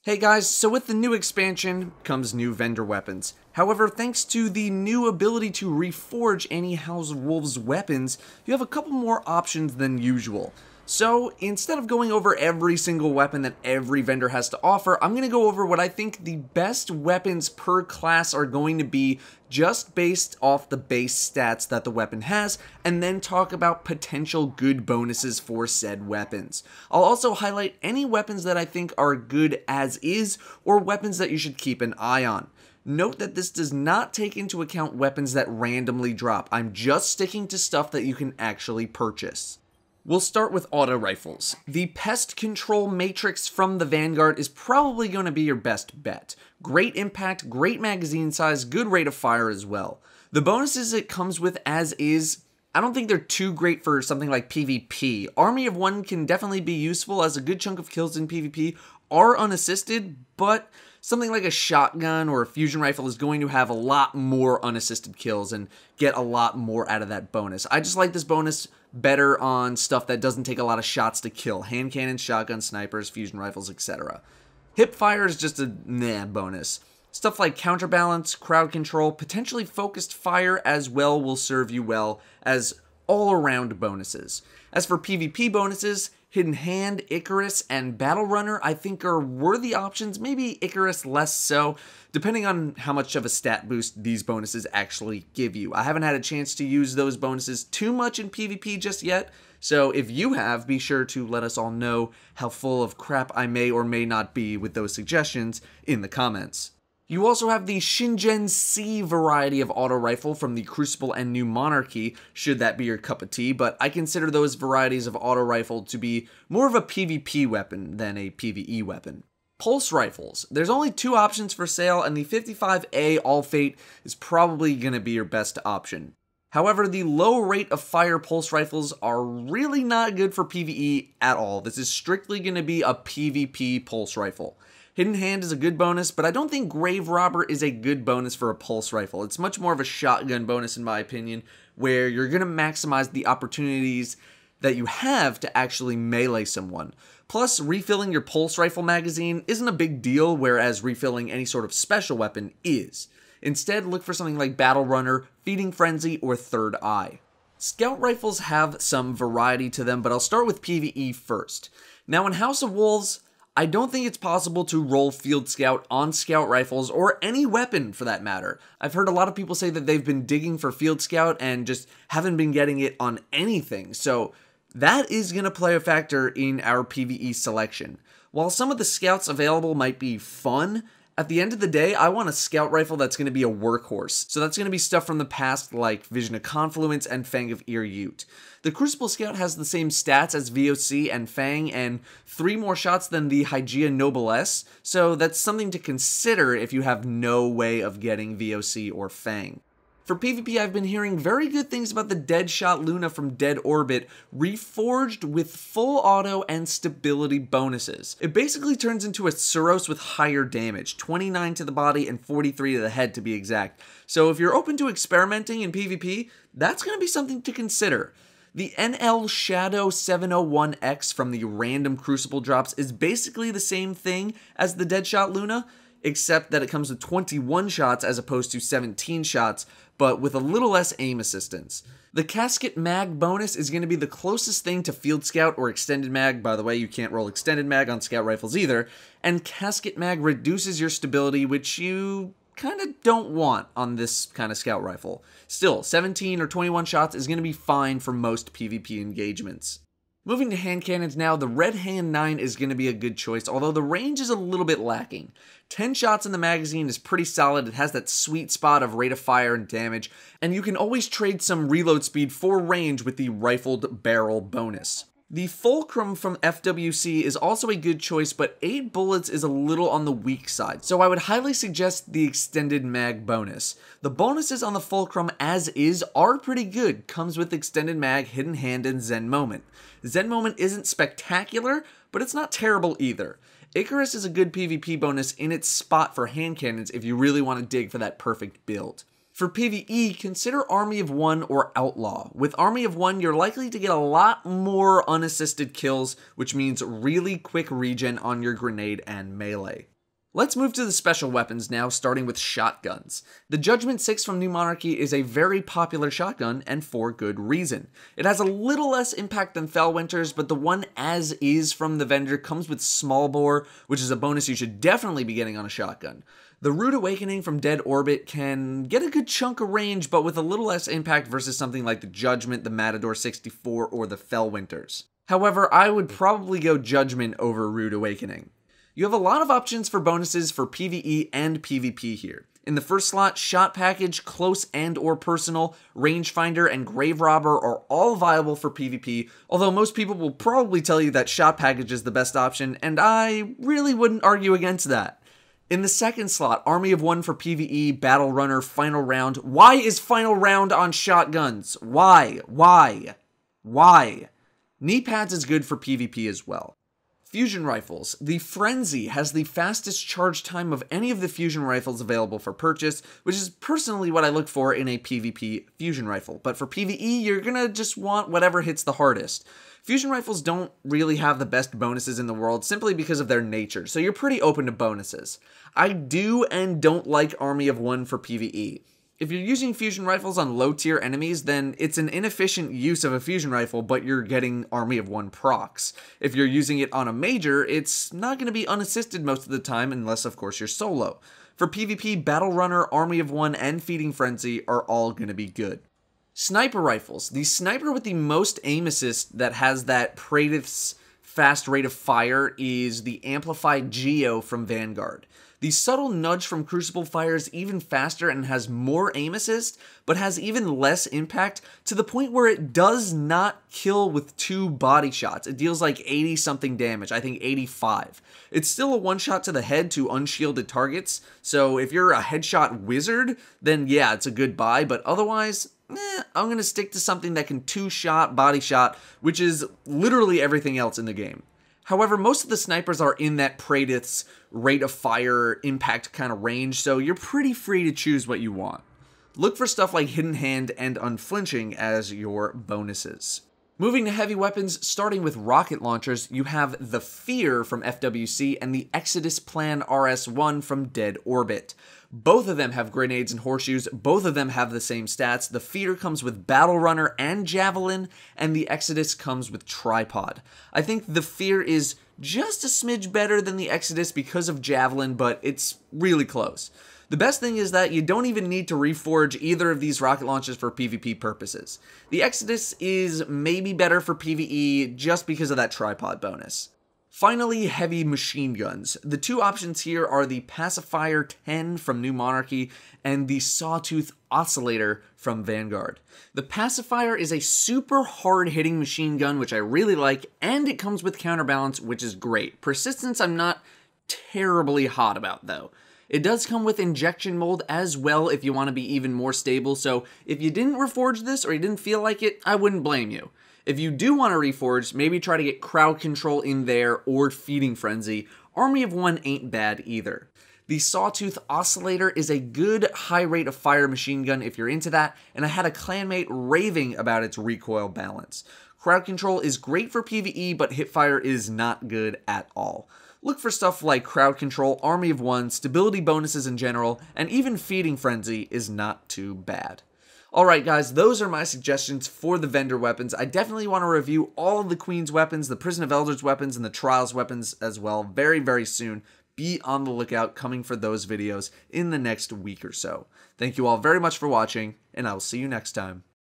Hey guys, so with the new expansion comes new vendor weapons. However, thanks to the new ability to reforge any House of Wolves weapons, you have a couple more options than usual. So instead of going over every single weapon that every vendor has to offer, I'm going to go over what I think the best weapons per class are going to be just based off the base stats that the weapon has, and then talk about potential good bonuses for said weapons. I'll also highlight any weapons that I think are good as is, or weapons that you should keep an eye on. Note that this does not take into account weapons that randomly drop. I'm just sticking to stuff that you can actually purchase. We'll start with auto rifles. The PEST control matrix from the Vanguard is probably going to be your best bet. Great impact, great magazine size, good rate of fire as well. The bonuses it comes with as is, I don't think they're too great for something like PvP. Army of One can definitely be useful as a good chunk of kills in PvP are unassisted, but something like a shotgun or a fusion rifle is going to have a lot more unassisted kills and get a lot more out of that bonus. I just like this bonus better on stuff that doesn't take a lot of shots to kill. Hand cannons, shotguns, snipers, fusion rifles, etc. Hip fire is just a meh bonus. Stuff like counterbalance, crowd control, potentially focused fire as well will serve you well as all-around bonuses. As for PvP bonuses, Hidden Hand, Icarus, and Battle Runner I think are worthy options, maybe Icarus less so, depending on how much of a stat boost these bonuses actually give you. I haven't had a chance to use those bonuses too much in PvP just yet, so if you have, be sure to let us all know how full of crap I may or may not be with those suggestions in the comments. You also have the Shingen C variety of auto rifle from the Crucible and New Monarchy, should that be your cup of tea, but I consider those varieties of auto rifle to be more of a PvP weapon than a PvE weapon. Pulse rifles. There's only two options for sale, and the 55A All Fate is probably going to be your best option. However, the low rate of fire pulse rifles are really not good for PvE at all. This is strictly going to be a PvP pulse rifle. Hidden Hand is a good bonus, but I don't think Grave Robber is a good bonus for a pulse rifle. It's much more of a shotgun bonus in my opinion, where you're going to maximize the opportunities that you have to actually melee someone. Plus, refilling your pulse rifle magazine isn't a big deal, whereas refilling any sort of special weapon is. Instead, look for something like Battle Runner, Feeding Frenzy, or Third Eye. Scout rifles have some variety to them, but I'll start with PvE first. Now in House of Wolves, I don't think it's possible to roll Field Scout on Scout Rifles, or any weapon for that matter. I've heard a lot of people say that they've been digging for Field Scout and just haven't been getting it on anything, so that is going to play a factor in our PvE selection. While some of the Scouts available might be fun, at the end of the day, I want a Scout Rifle that's going to be a workhorse. So that's going to be stuff from the past like Vision of Confluence and Fang of Ear Ute. The Crucible Scout has the same stats as VOC and Fang and 3 more shots than the Hygeia Noblesse, so that's something to consider if you have no way of getting VOC or Fang. For PvP, I've been hearing very good things about the DEADSHOT Luna from Dead Orbit, reforged with full auto and stability bonuses. It basically turns into a Suros with higher damage, 29 to the body and 43 to the head to be exact. So if you're open to experimenting in PvP, that's going to be something to consider. The NL Shadow 701X from the random Crucible drops is basically the same thing as the DEADSHOT Luna, except that it comes with 21 shots as opposed to 17 shots, but with a little less aim assistance. The Casket Mag bonus is going to be the closest thing to Field Scout or Extended Mag. By the way, you can't roll Extended Mag on Scout Rifles either, and Casket Mag reduces your stability, which you kind of don't want on this kind of Scout Rifle. Still, 17 or 21 shots is going to be fine for most PvP engagements. Moving to hand cannons now, the Red Hand 9 is going to be a good choice, although the range is a little bit lacking. 10 shots in the magazine is pretty solid, it has that sweet spot of rate of fire and damage, and you can always trade some reload speed for range with the Rifled Barrel bonus. The Fulcrum from FWC is also a good choice, but 8 bullets is a little on the weak side, so I would highly suggest the Extended Mag bonus. The bonuses on the Fulcrum as is are pretty good, comes with Extended Mag, Hidden Hand, and Zen Moment. Zen Moment isn't spectacular, but it's not terrible either. Icarus is a good PvP bonus in its spot for hand cannons if you really want to dig for that perfect build. For PvE, consider Army of One or Outlaw. With Army of One, you're likely to get a lot more unassisted kills, which means really quick regen on your grenade and melee. Let's move to the special weapons now, starting with shotguns. The Judgment 6 from New Monarchy is a very popular shotgun, and for good reason. It has a little less impact than Fellwinter's, but the one as is from the vendor comes with small bore, which is a bonus you should definitely be getting on a shotgun. The Rude Awakening from Dead Orbit can get a good chunk of range, but with a little less impact versus something like the Judgment, the Matador 64, or the Fellwinters. However, I would probably go Judgment over Rude Awakening. You have a lot of options for bonuses for PvE and PvP here. In the first slot, Shot Package, Close and or Personal, Rangefinder, and Grave Robber are all viable for PvP, although most people will probably tell you that Shot Package is the best option, and I really wouldn't argue against that. In the second slot, Army of One for PvE, Battle Runner, Final Round. Why is Final Round on shotguns? Why? Knee pads is good for PvP as well. Fusion rifles. The Frenzy has the fastest charge time of any of the fusion rifles available for purchase, which is personally what I look for in a PvP fusion rifle. But for PvE, you're gonna just want whatever hits the hardest. Fusion rifles don't really have the best bonuses in the world simply because of their nature, so you're pretty open to bonuses. I do and don't like Army of One for PvE. If you're using fusion rifles on low-tier enemies, then it's an inefficient use of a fusion rifle, but you're getting Army of One procs. If you're using it on a major, it's not going to be unassisted most of the time, unless of course you're solo. For PvP, Battle Runner, Army of One, and Feeding Frenzy are all going to be good. Sniper rifles. The sniper with the most aim assist that has that Praedyth's fast rate of fire is the Amplified Geo from Vanguard. The subtle nudge from Crucible fires even faster and has more aim assist, but has even less impact to the point where it does not kill with 2 body shots. It deals like 80 something damage, I think 85. It's still a one shot to the head to unshielded targets, so if you're a headshot wizard, then yeah, it's a good buy, but otherwise, I'm gonna stick to something that can 2-shot, body shot, which is literally everything else in the game. However, most of the snipers are in that Praedyth's rate of fire impact kind of range, so you're pretty free to choose what you want. Look for stuff like Hidden Hand and Unflinching as your bonuses. Moving to heavy weapons, starting with rocket launchers, you have the Fear from FWC and the Exodus Plan RS1 from Dead Orbit. Both of them have grenades and horseshoes, both of them have the same stats. The Fear comes with Battle Runner and Javelin, and the Exodus comes with Tripod. I think the Fear is just a smidge better than the Exodus because of Javelin, but it's really close. The best thing is that you don't even need to reforge either of these rocket launchers for PvP purposes. The Exodus is maybe better for PvE just because of that tripod bonus. Finally, heavy machine guns. The two options here are the Pacifier 10 from New Monarchy and the SAWTOOTH OSCILLATOR from Vanguard. The Pacifier is a super hard-hitting machine gun, which I really like, and it comes with counterbalance, which is great. Persistence I'm not terribly hot about, though. It does come with injection mold as well if you want to be even more stable, so if you didn't reforge this or you didn't feel like it, I wouldn't blame you. If you do want to reforge, maybe try to get crowd control in there or feeding frenzy. Army of One ain't bad either. The SAWTOOTH OSCILLATOR is a good high rate of fire machine gun if you're into that, and I had a clanmate raving about its recoil balance. Crowd control is great for PvE, but hipfire is not good at all. Look for stuff like crowd control, Army of One, stability bonuses in general, and even feeding frenzy is not too bad. Alright guys, those are my suggestions for the vendor weapons. I definitely want to review all of the Queen's weapons, the Prison of Elders weapons, and the Trials weapons as well very, very soon. Be on the lookout coming for those videos in the next week or so. Thank you all very much for watching, and I will see you next time.